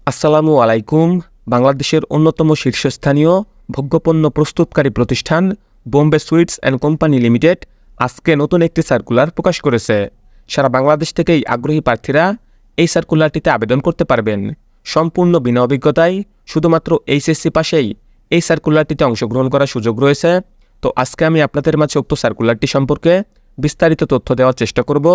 আসসালামু আলাইকুম। বাংলাদেশের অন্যতম শীর্ষস্থানীয় ভোগ্যপণ্য প্রস্তুতকারী প্রতিষ্ঠান Bombay sweets and company limited আজকে নতুন একটি সার্কুলার প্রকাশ করেছে। সারা বাংলাদেশ থেকেই আগ্রহী প্রার্থীরা এই সার্কুলারটিতে আবেদন করতে পারবেন। সম্পূর্ণ বিনা অভিজ্ঞতায় শুধুমাত্র এইচএসসি পাশেই এই সার্কুলারটিতে অংশগ্রহণ করার সুযোগ রয়েছে। তো আজকে আমি আপনাদের মাঝে উক্ত সার্কুলারটি সম্পর্কে বিস্তারিত তথ্য দেওয়ার চেষ্টা করব।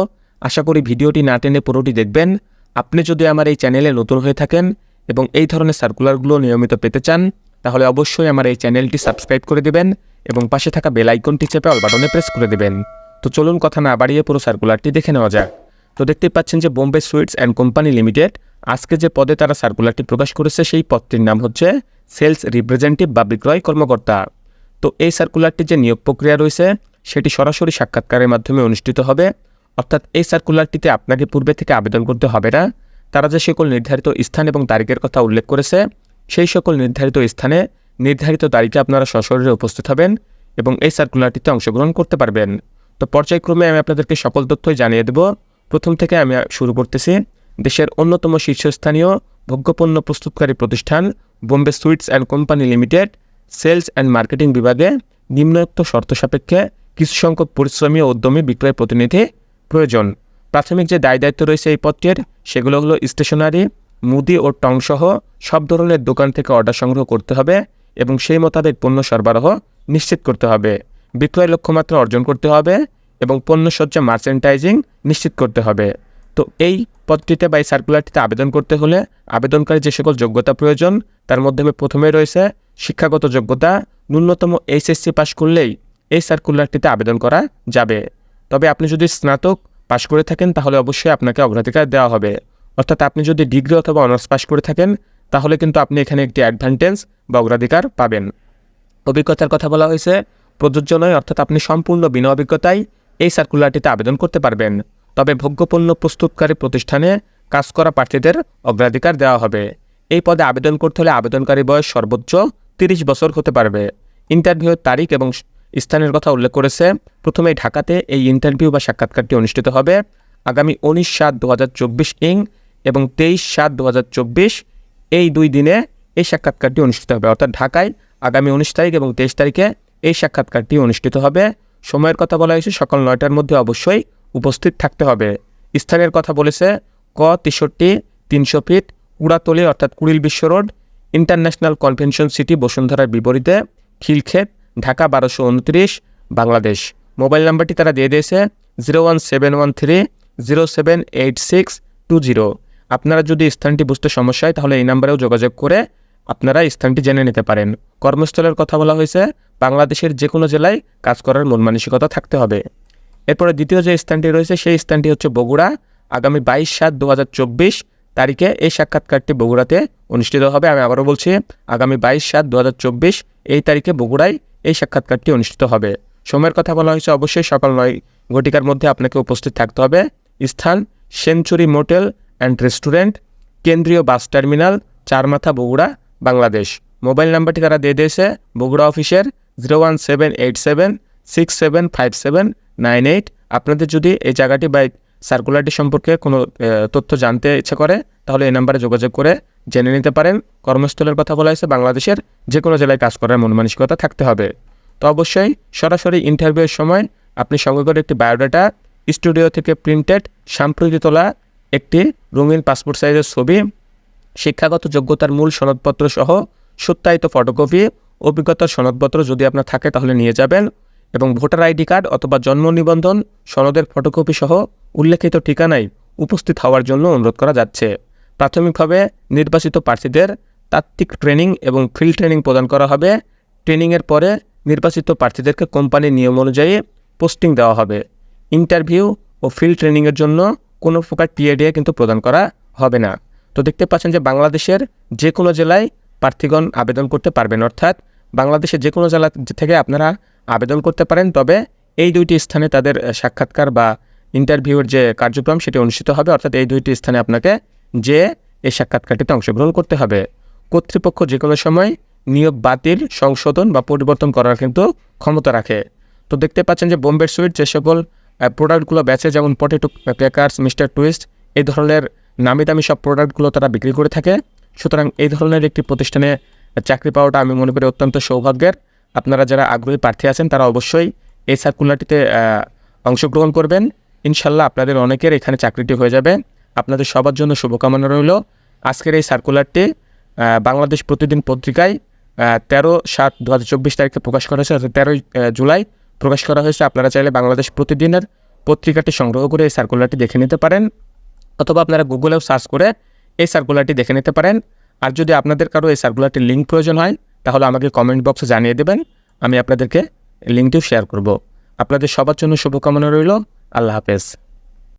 আশা করি ভিডিওটি না টেনে পুরোটি দেখবেন। আপনি যদি আমার এই চ্যানেলে নতুন হয়ে থাকেন এবং এই ধরনের সার্কুলারগুলো নিয়মিত পেতে চান, তাহলে অবশ্যই আমার এই চ্যানেলটি সাবস্ক্রাইব করে দেবেন এবং পাশে থাকা বেল আইকনটি চেপে অল বাটনে প্রেস করে দেবেন। তো চলুন কথা না বাড়িয়ে পুরো সার্কুলারটি দেখে নেওয়া যাক। তো দেখতেই পাচ্ছেন যে Bombay sweets and company limited আজকে যে পদে তারা সার্কুলারটি প্রকাশ করেছে সেই পদটির নাম হচ্ছে সেলস রিপ্রেজেন্টেটিভ বা বিক্রয় কর্মকর্তা। তো এই সার্কুলারটি যে নিয়োগ প্রক্রিয়া রয়েছে সেটি সরাসরি সাক্ষাৎকারের মাধ্যমে অনুষ্ঠিত হবে। অর্থাৎ এই সার্কুলারটিতে আপনাকে পূর্বে থেকে আবেদন করতে হবে না। তারা যে সকল নির্ধারিত স্থান এবং তারিখের কথা উল্লেখ করেছে সেই সকল নির্ধারিত স্থানে নির্ধারিত তারিখে আপনারা সশরীরে উপস্থিত হবেন এবং এই সার্কুলারটিতে অংশগ্রহণ করতে পারবেন। তো পর্যায়ক্রমে আমি আপনাদেরকে সকল তথ্যই জানিয়ে দেব। প্রথম থেকে আমি শুরু করতেছি। দেশের অন্যতম শীর্ষস্থানীয় ভোগ্যপণ্য প্রস্তুতকারী প্রতিষ্ঠান Bombay sweets and company limited sales and marketing বিভাগে নিম্নোক্ত শর্ত সাপেক্ষে কিছু সংখ্যক পরিশ্রমী ও উদ্যমী বিক্রয় প্রতিনিধি প্রয়োজন। প্রাথমিক যে দায়িত্ব রয়েছে এই পদটির সেগুলো হলো স্টেশনারি, মুদি ও টংসহ সব ধরনের দোকান থেকে অর্ডার সংগ্রহ করতে হবে এবং সেই মোতাবেক পণ্য সরবরাহ নিশ্চিত করতে হবে, বিক্রয় লক্ষ্যমাত্রা অর্জন করতে হবে এবং পণ্যসজ্জা মার্চেন্টাইজিং নিশ্চিত করতে হবে। তো এই পদটিতে বা এই সার্কুলারটিতে আবেদন করতে হলে আবেদনকারী যে সকল যোগ্যতা প্রয়োজন তার মধ্যে প্রথমে রয়েছে শিক্ষাগত যোগ্যতা। ন্যূনতম এইচএসসি পাশ করলেই এই সার্কুলারটিতে আবেদন করা যাবে। তবে আপনি যদি স্নাতক পাশ করে থাকেন তাহলে অবশ্যই আপনাকে অগ্রাধিকার দেওয়া হবে। অর্থাৎ আপনি যদি ডিগ্রি অথবা অনার্স পাশ করে থাকেন তাহলে কিন্তু আপনি এখানে একটি অ্যাডভান্টেজ বা অগ্রাধিকার পাবেন। অভিজ্ঞতার কথা বলা হয়েছে প্রযোজ্য নয়, অর্থাৎ আপনি সম্পূর্ণ বিনা অভিজ্ঞতায় এই সার্কুলারটিতে আবেদন করতে পারবেন। তবে ভোগ্যপণ্য প্রস্তুতকারী প্রতিষ্ঠানে কাজ করা প্রার্থীদের অগ্রাধিকার দেওয়া হবে। এই পদে আবেদন করতে হলে আবেদনকারী বয়স সর্বোচ্চ 30 বছর হতে পারবে। ইন্টারভিউর তারিখ এবং স্থানের কথা উল্লেখ করেছে। প্রথমে ঢাকাতে এই ইন্টারভিউ বা সাক্ষাৎকারটি অনুষ্ঠিত হবে আগামী 19/7/2024 এবং 23/7/2024 এই 2 দিনে এই সাক্ষাৎকারটি অনুষ্ঠিত হবে। অর্থাৎ ঢাকায় আগামী 19 তারিখ এবং 23 তারিখে এই সাক্ষাৎকারটি অনুষ্ঠিত হবে। সময়ের কথা বলা হয়েছে সকাল 9টার মধ্যে অবশ্যই উপস্থিত থাকতে হবে। স্থানের কথা বলেছে ক 63 300 ফিট কুড়াতলী অর্থাৎ কুড়িল বিশ্ব রোড, ইন্টারন্যাশনাল কনভেনশন সিটি বসুন্ধরার বিপরীতে, খিলক্ষেত, ঢাকা 1229, বাংলাদেশ। মোবাইল নাম্বারটি তারা দিয়ে দিয়েছে 01713078620। আপনারা যদি স্থানটি বুঝতে সমস্যা হয় তাহলে এই নাম্বারেও যোগাযোগ করে আপনারা স্থানটি জেনে নিতে পারেন। কর্মস্থলের কথা বলা হয়েছে বাংলাদেশের যে কোনো জেলায় কাজ করার মন মানসিকতা থাকতে হবে। এরপরে দ্বিতীয় যে স্থানটি রয়েছে সেই স্থানটি হচ্ছে বগুড়া। আগামী 22/7/2024 তারিখে এই সাক্ষাৎকারটি বগুড়াতে অনুষ্ঠিত হবে। আমি আবারও বলছি আগামী 22/7/2024 এই তারিখে বগুড়ায় এই সাক্ষাৎকারটি অনুষ্ঠিত হবে। সময়ের কথা বলা হয়েছে অবশ্যই সকাল 9 ঘটিকার মধ্যে আপনাকে উপস্থিত থাকতে হবে। স্থান সেঞ্চুরি মোটেল অ্যান্ড রেস্টুরেন্ট, কেন্দ্রীয় bus terminal, Charmatha, Bogura, Bangladesh. Mobile নাম্বারটি তারা দিয়ে দিয়েছে বগুড়া অফিসের 01787675798। আপনাদের যদি এই জায়গাটি বা সার্কুলারটি সম্পর্কে কোনো তথ্য জানতে ইচ্ছা করে তাহলে এই নাম্বারে যোগাযোগ করে জেনে নিতে পারেন। কর্মস্থলের কথা বলা হয়েছে বাংলাদেশের যে কোনো জেলায় কাজ করার মন মানসিকতা থাকতে হবে। তো অবশ্যই সরাসরি ইন্টারভিউয়ের সময় আপনি সঙ্গে করে একটি বায়োডাটা, স্টুডিও থেকে প্রিন্টেড সাম্প্রতি তোলা একটি রঙিন পাসপোর্ট সাইজের ছবি, শিক্ষাগত যোগ্যতার মূল সনদপত্র সহ সত্যায়িত ফটোকপি, অভিজ্ঞতার সনদপত্র যদি আপনার থাকে তাহলে নিয়ে যাবেন এবং ভোটার আইডি কার্ড অথবা জন্ম নিবন্ধন সনদের ফটোকপি সহ উল্লেখিত ঠিকানায় উপস্থিত হওয়ার জন্য অনুরোধ করা যাচ্ছে। প্রাথমিকভাবে নির্বাচিত প্রার্থীদের তাত্ত্বিক ট্রেনিং এবং ফিল্ড ট্রেনিং প্রদান করা হবে। ট্রেনিংয়ের পরে নির্বাচিত প্রার্থীদেরকে কোম্পানির নিয়ম অনুযায়ী পোস্টিং দেওয়া হবে। ইন্টারভিউ ও ফিল্ড ট্রেনিংয়ের জন্য কোনো প্রকার টিএডিএ কিন্তু প্রদান করা হবে না। তো দেখতে পাচ্ছেন যে বাংলাদেশের যে কোনো জেলায় প্রার্থীগণ আবেদন করতে পারবেন। অর্থাৎ বাংলাদেশের যে কোনো জেলা থেকে আপনারা আবেদন করতে পারেন। তবে এই 2টি স্থানে তাদের সাক্ষাৎকার বা ইন্টারভিউয়ের যে কার্যক্রম সেটি অনুষ্ঠিত হবে। অর্থাৎ এই 2টি স্থানে আপনাকে যে এই সাক্ষাৎকারটিতে অংশগ্রহণ করতে হবে। কর্তৃপক্ষ যে কোনো সময় নিয়োগ বাতিল, সংশোধন বা পরিবর্তন করার কিন্তু ক্ষমতা রাখে। তো দেখতে পাচ্ছেন যে বোম্বে সুইট যে সকল প্রোডাক্টগুলো বেচে, যেমন পটেটো ক্র্যাকার্স, মিস্টার টুইস্ট, এই ধরনের নামি দামি সব প্রোডাক্টগুলো তারা বিক্রি করে থাকে। সুতরাং এই ধরনের একটি প্রতিষ্ঠানে চাকরি পাওয়াটা আমি মনে করি অত্যন্ত সৌভাগ্যের। আপনারা যারা আগ্রহী প্রার্থী আছেন তারা অবশ্যই এই সার্কুলারটিতে অংশগ্রহণ করবেন। ইনশাল্লাহ আপনাদের অনেকের এখানে চাকরিটি হয়ে যাবে। আপনাদের সবার জন্য শুভকামনা রইল। আজকের এই সার্কুলারটি বাংলাদেশ প্রতিদিন পত্রিকায় 13/7/2024 তারিখে প্রকাশ করা হয়েছে, 13 জুলাই প্রকাশ করা হয়েছে। আপনারা চাইলে বাংলাদেশ প্রতিদিনের পত্রিকাটি সংগ্রহ করে এই সার্কুলারটি দেখে নিতে পারেন, অথবা আপনারা গুগলেও সার্চ করে এই সার্কুলারটি দেখে নিতে পারেন। আর যদি আপনাদের কারো এই সার্কুলারটির লিঙ্ক প্রয়োজন হয় তাহলে আমাকে কমেন্ট বক্সে জানিয়ে দেবেন, আমি আপনাদেরকে লিঙ্কটিও শেয়ার করব। আপনাদের সবার জন্য শুভকামনা রইল। আল্লাহ হাফেজ।